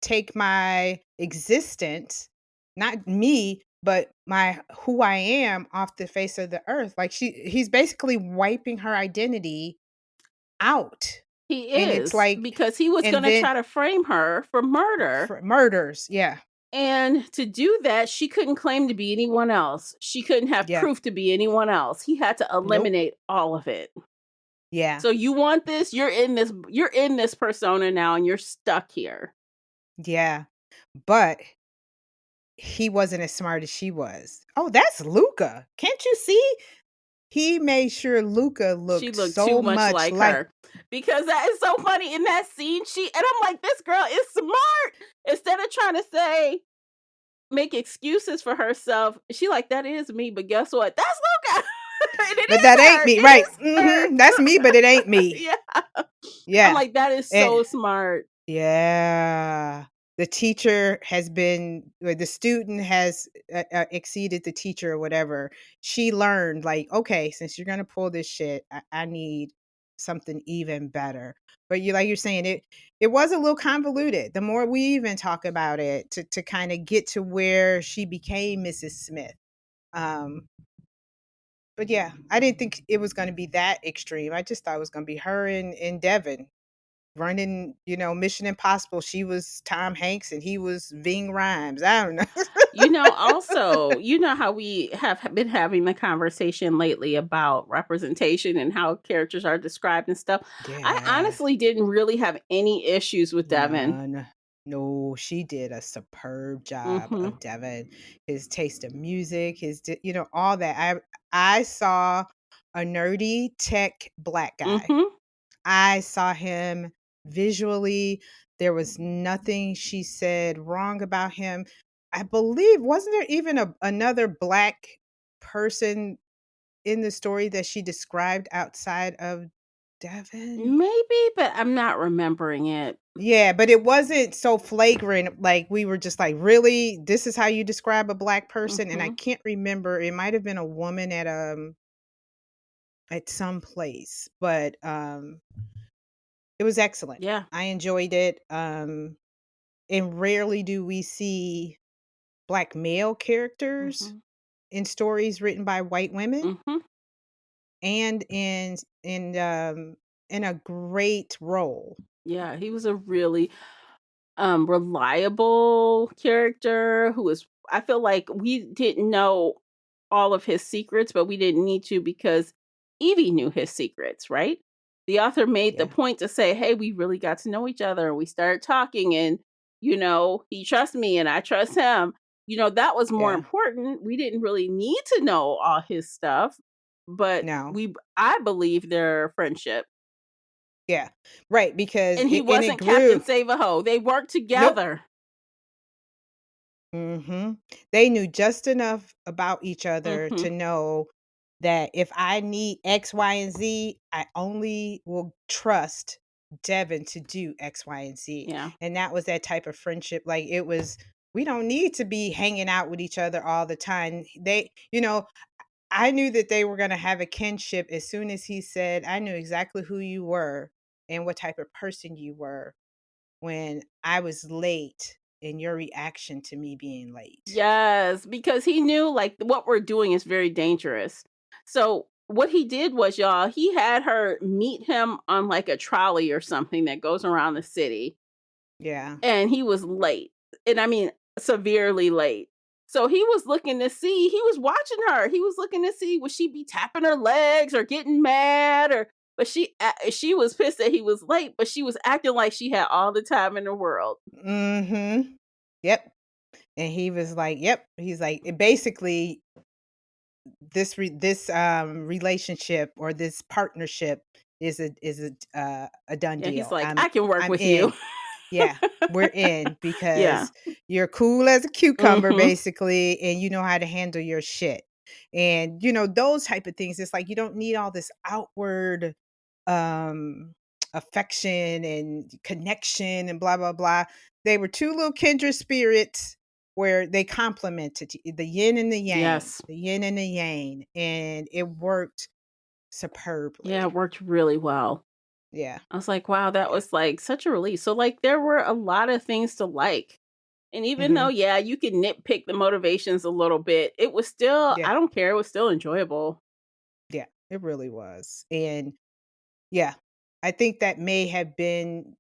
take my existence, not me, but my who I am off the face of the earth. Like, he's basically wiping her identity out. He And it's is, like, because he was and gonna then try to frame her for murder, for murders. Yeah. and to do that, she couldn't claim to be anyone else. She couldn't have Yeah. proof to be anyone else. He had to Nope. eliminate all of it. Yeah. So you want this, you're in this persona now and you're stuck here. Yeah. But he wasn't as smart as she was. Oh, that's Luca. Can't you see? He made sure Luca She looked looked too so much much like like her. Because that is so funny in that scene. And I'm like, this girl is smart. Instead of trying to make excuses for herself, she like, that is me, but guess what? That's Luca. And it but is that ain't her. me. It Right. is her. That's me, but it ain't me. Yeah. I'm Yeah. like, that is And so smart. yeah. The teacher has been the student has exceeded the teacher or whatever. She learned, like, okay, since you're gonna pull this shit, I need something even better. But you, like you're saying, it was a little convoluted. The more we even talk about it, to kind of get to where she became Mrs. Smith. Um, but yeah, I didn't think it was gonna be that extreme. I just thought it was gonna be her and Devin running, Mission Impossible. She was Tom Hanks and he was Ving Rhymes. I don't know. Also, how we have been having the conversation lately about representation and how characters are described and stuff. I Yeah. honestly didn't really have any issues with Devin. None. No, she did a superb job Mhm. of Devin. His taste of music, all that. I saw a nerdy tech black guy. Mhm. I saw him visually. There was nothing she said wrong about him. I believe, wasn't there even another black person in the story that she described outside of Devon? Maybe, but I'm not remembering it. Yeah, but it wasn't so flagrant, like, we were just like, "Really? This is how you describe a Black person?" And I Mhm. can't remember, it might have been a woman at some place, but, it was excellent. Yeah. I enjoyed it, and rarely do we see Black male characters Mhm. in stories written by white women, Mhm. and in a great role. Yeah, he was a really reliable character who was I feel like we didn't know all of his secrets, but we didn't need to because Evie knew his secrets, right? The author made the Yeah, point to say, "Hey, we really got to know each other and we started talking and he trusts me and I trust him." That was more yeah. important. We didn't really need to know all his stuff, but No. I believe their friendship. Yeah. Right, because And he it wasn't Captain grew. Save-A-Ho. They worked Nope. together. Mhm. They knew just enough about each other to Mhm. know that if I need X, Y, and Z, I only will trust Devin to do X, Y, and Z. Yeah. And that was that type of friendship. Like it was, we don't need to be hanging out with each other all the time. I knew that they were going to have a kinship as soon as he said, I knew exactly who you were and what type of person you were when I was late and your reaction to me being late. Yes, because he knew, like, what we're doing is very dangerous. So, what he did was, y'all, he had her meet him on, like, a trolley or something that goes around the city, Yeah. and he was late, and I mean, severely late. So, he was watching her. He was looking to see would she be tapping her legs or getting mad but she was pissed that he was late, but she was acting like she had all the time in the world. Mhm. Yep. And he was like, "Yep." He's like, basically, this relationship or this partnership a done Yeah, he's deal. like, "I can work I'm with you." in. Yeah, we're in Yeah. because you're cool as a cucumber, Mhm. basically, and you know how to handle your shit. And those type of things. It's like you don't need all this outward um affection and connection and blah blah blah. They were two little kindred spirits where they complemented the yin and the yang, Yes. the yin and the yang, and it worked Yeah, it superbly. worked really well. Yeah, I was like, "Wow, that yeah. was, like, such a relief." So, like, there were a lot of things to like. And even though, Hmm. yeah, you could nitpick the motivations a little bit, it was still Yeah, I don't care, it was still enjoyable. yeah. It really was, and yeah, I think that may have been.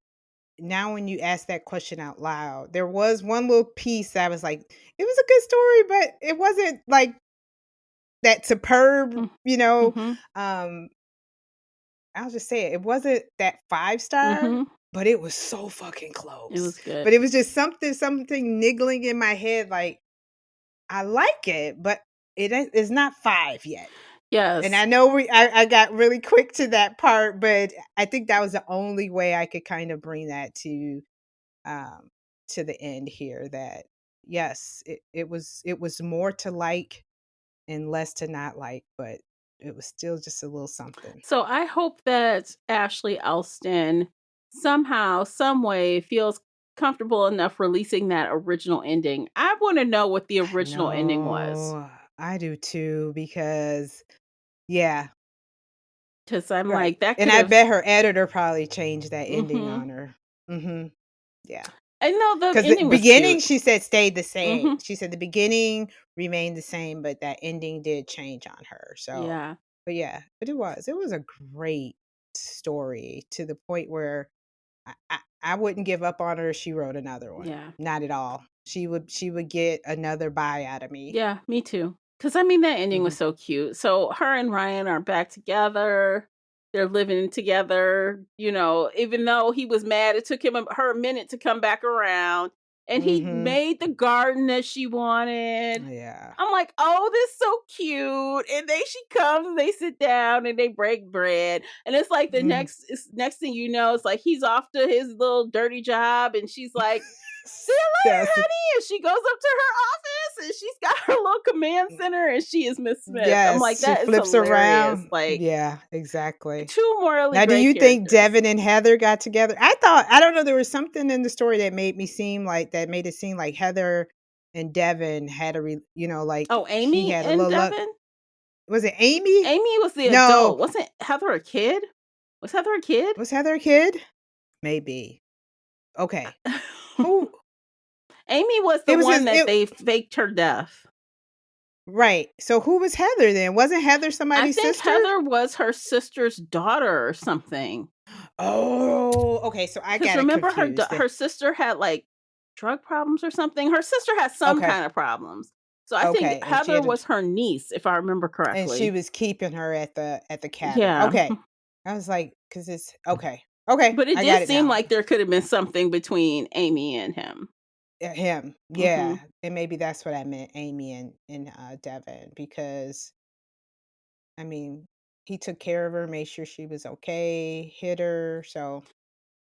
Now, when you ask that question out loud, there was one little piece that I was like, it was a good story, but it wasn't like that superb, Mm. Mhm. um, I'll just say it wasn't that 5 star, Mhm. but it was so fucking It close. was good. But it was just something niggling in my head, like, I like it, but it's not 5 yet. And Yes. I know I got really quick to that part, but I think that was the only way I could kind of bring that um, to the end here, that yes, it was more to like and less to not like, but it was still just a little something. So I hope that Ashley Elston somehow, some way feels comfortable enough releasing that original ending. I want to know what the I original ending was know. I do too, because yeah, because I'm right. like, that And could I have. bet her editor probably changed that ending Hmm. on her. Mhm. Yeah. I know the Because the ending was beginning, cute. she said, stayed the same. Hmm. She said the beginning remained the same, but that ending did change on her. So, Yeah. but yeah, but it was a great story, to the point where I wouldn't give up on her if she wrote another one. Yeah. Not at all. She would get another buy out of me. Yeah. Me too. Because I mean, that ending was Mhm. so cute. So her and Ryan are back together. They're living together, even though he was mad, it took her a minute to come back around. And he Mhm. made the garden that she wanted. Yeah. I'm like, "Oh, this is so cute." And then she comes and they sit down and they break bread. And it's like Mhm. next thing you know, it's like he's off to his little dirty job and she's like, "See you later, Yes. honey." And she goes up to her office and she's got her little command center, and she is Miss Smith. I'm like, Yes, she that is flips hilarious. around. Like, Yeah, exactly. two morally Now, do great you think characters. Devin and Heather got together? I don't know, there was something in the story that made it seem like Heather and Devin had like Oh, he Amy had a and little love. Devin? Was it Amy? Amy was the No. adult. Wasn't Heather a kid? Was Heather a kid? Was Heather a kid? Maybe. Okay. Who Amy was the it was one his that it they faked her death. Right. So who was Heather then? Wasn't Heather I somebody's think sister? Heather was her sister's daughter or something. Oh, okay. So I Because got it remember, confused. her sister had like drug problems or something. Her sister had some Okay. kind of problems. So I think Okay. And she Heather had a was her niece, if I remember and she correctly. was keeping her at the cabin. Yeah. Okay. I was like, because it's okay. Okay. But it I did got it seem now. like there could have been something between Amy and him. Him. Hmm. Yeah. And maybe that's what I meant, Amy and Devin, because I mean, he took care of her, made sure she was okay, hit her. So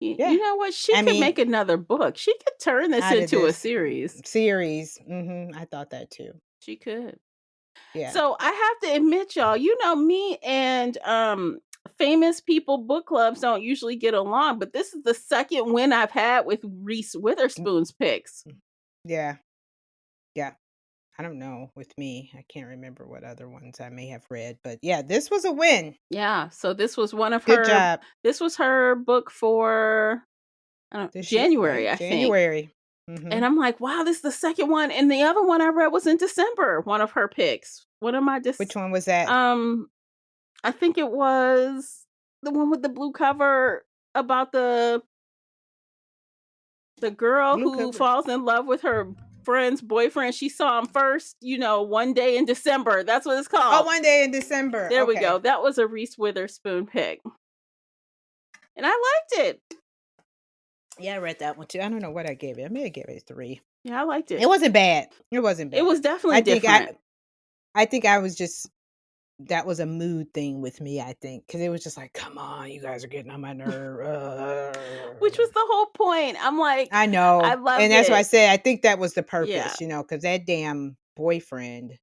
You yeah. know what? She I could mean, make another book. She could turn this out of into a this series. series. I thought that too. She could. Yeah. So I have to admit, y'all, you know, me and famous people book clubs don't usually get along, but this is the second win I've had with Reese Mm, Witherspoon's picks. Yeah. Yeah. I don't know with me. I can't remember what other ones I may have read, but yeah, this was a win. Yeah. So this was one of Good her. job This was her book for this year, January, right? I think. January. And I'm like, wow, this is the second one. And the other one I read was in December. One of her picks. One of my Which one was that? um I think it was the one with the blue cover about the girl Blue who cover. falls in love with her friend's boyfriend. She saw him first, one day in December. That's what it's Oh, called. one day in December. There we go. Okay. That was a Reese Witherspoon pick. And I liked it. Yeah, I read that one too. I don't know what I gave it. I may have gave it 3. Yeah, I liked It it. wasn't bad. It wasn't It bad. was definitely I think I different. I think I was just that was a mood thing with me, I think, because it was just like, "Come on, you guys are getting on my nerve." Which was the whole point. I'm like, I I know, and loved that's why I it. said I think that was the Yeah. purpose, because that damn boyfriend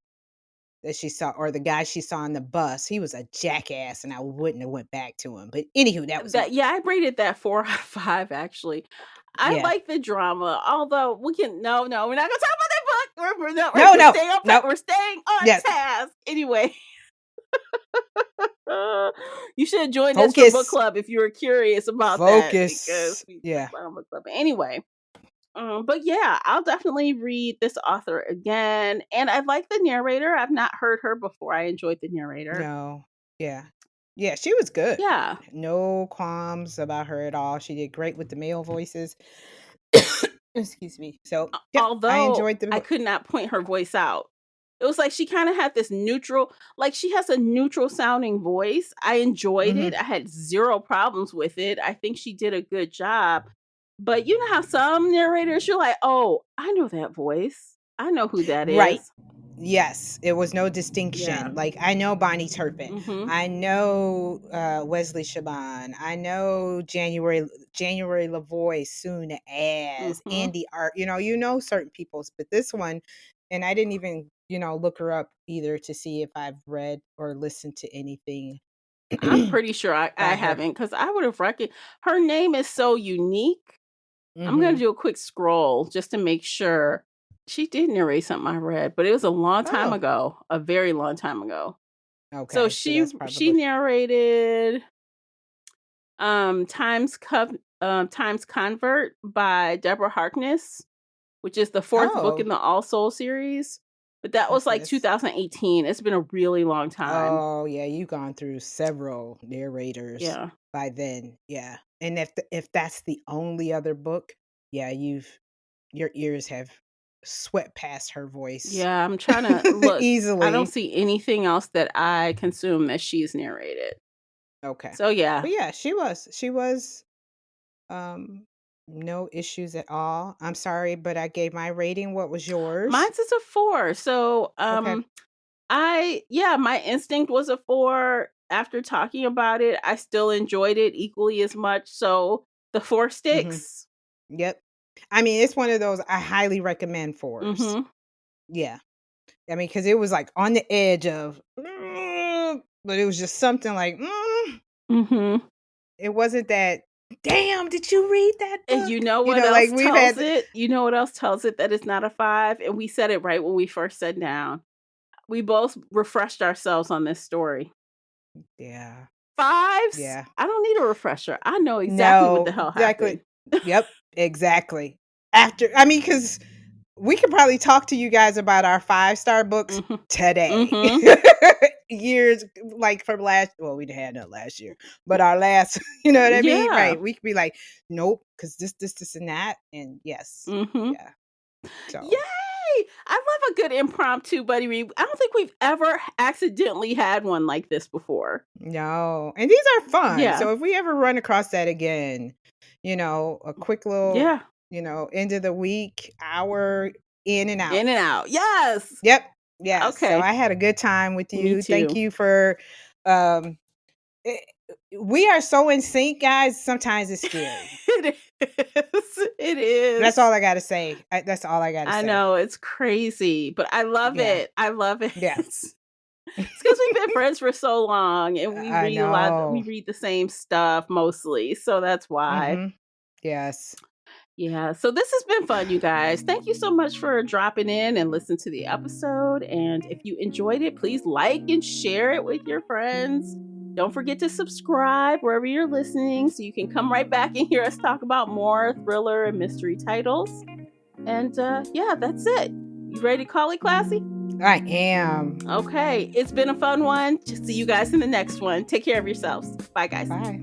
that she saw or the guy she saw on the bus, he was a jackass, and I wouldn't have went back to him, but anywho, that was my Yeah, I rated that 4 out of 5 actually. I yeah. like the drama, although we're not gonna talk about that book. No, We're no, staying no. we're staying on Yes. task. Anyway, you should have joined us for book Focus. club if you were curious about that because Focus. we Yeah. talk about book club. Anyway, but yeah, I'll definitely read this author again. And I like the narrator. I've not heard her before. I enjoyed the narrator. No. Yeah. Yeah, she was good. Yeah. No qualms about her at all. She did great with the male voices. Excuse me. So, yep, I Although enjoyed the I book. could not point her voice out. It was like she kind of had this neutral, like she has a neutral sounding voice. I enjoyed it. Mhm. I had zero problems with it. I think she did a good job. But you know how some narrators, you're like, oh, I know that voice. I know who that Right. is. Yes, it was no Yeah. distinction. Like I know Bonnie Turpin, Mm-hmm. I know Wesley Shaban, I know January Lavoie, soon as Mm-hmm. Andy Art. You know certain people's, but this one, and I didn't even look her up either to see if I've read or listened to anything I'm pretty sure I by her. haven't because I would have recognized her name is so unique. I'm gonna Hmm. do a quick scroll just to make sure. She did narrate something I read, but it was a long time Oh, ago, a very long time ago. So okay. So she that's she probably narrated Times Convert by Deborah Harkness, which is the fourth book in oh the All Soul series. But that was okay. like 2018. It's been a really long time. Oh, yeah, you've gone through several narrators Yeah. by then, yeah, and if that's the only other book, yeah, your ears have swept past her voice Yeah, I'm trying to look. I don't easily. see anything else that I consume that she's narrated. Okay. So yeah, But yeah, she was, um, no issues at all. I'm sorry, but I gave my rating. What was yours? mine's is a 4. So, Okay. my instinct was a 4. After talking about it, I still enjoyed it equally as much. So the 4 Mhm. sticks. Yep. I mean, it's one of those I highly recommend 4s. Mhm. Yeah. I mean, because it was like on the edge of, but it was just something like, Mm-hmm. it wasn't that, damn, did you read that And book? you know You what know, like else we've tells had, it? You know what else tells it that it's not a 5? And we said it right when we first sat down. We both refreshed ourselves on this story. yeah, 5s? yeah. I don't need a refresher. I know exactly what the No, hell exactly. happened. Yep, exactly. After, I mean, because we could probably talk to you guys about our 5-star books Mhm. today. Mhm. Years like from last, well, we had none last year, but our last, you know what I mean? Yeah. Right. We could be like, nope, because this, and that. And yes. Mhm. Yeah. So Yay! I love a good impromptu buddy read. I don't think we've ever accidentally had one like this before. no. And these are fun. Yeah. So if we ever run across that again, a quick little, Yeah. end of the week, hour in and out. In and out. Yes. Yep. Yes. So Okay. I had a good time with Me you. Thank too. you for um eh, we are so in sync, guys. Sometimes it's scary. It is. It That's is. all I got to say. That's all I got to I say. know it's crazy, but I love Yeah. it. I love it. Yeah. It's because we've been friends for so long and we I read a lot. We know. read the same stuff mostly, so that's why. Mhm. Yes. Yeah, so this has been fun, you guys. Thank you so much for dropping in and listen to the episode. And if you enjoyed it, please like and share it with your friends. Don't forget to subscribe wherever you're listening so you can come right back and hear us talk about more thriller and mystery titles. And yeah, that's it. You ready to call it classy? I am. Okay, it's been a fun one. Just see you guys in the next one. Take care of yourselves. Bye, guys. Bye.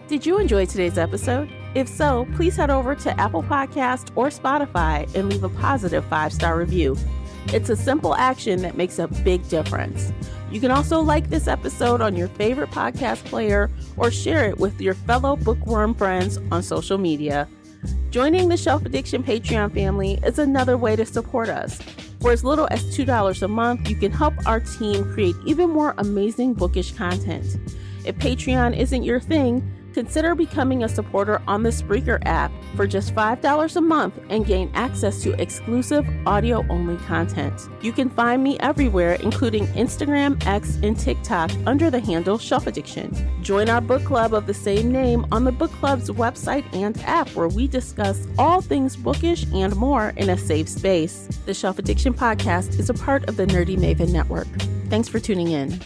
Did you enjoy today's episode? If so, please head over to Apple Podcast or Spotify and leave a positive 5-star review. It's a simple action that makes a big difference. You can also like this episode on your favorite podcast player or share it with your fellow bookworm friends on social media. Joining the Shelf Addiction Patreon family is another way to support us. For as little as $2 a month, you can help our team create even more amazing bookish content. If Patreon isn't your thing, consider becoming a supporter on the Spreaker app for just $5 a month and gain access to exclusive audio-only content. You can find me everywhere, including Instagram, X, and TikTok under the handle Shelf Addiction. Join our book club of the same name on the book club's website and app, where we discuss all things bookish and more in a safe space. The Shelf Addiction podcast is a part of the Nerdy Maven Network. Thanks for tuning in.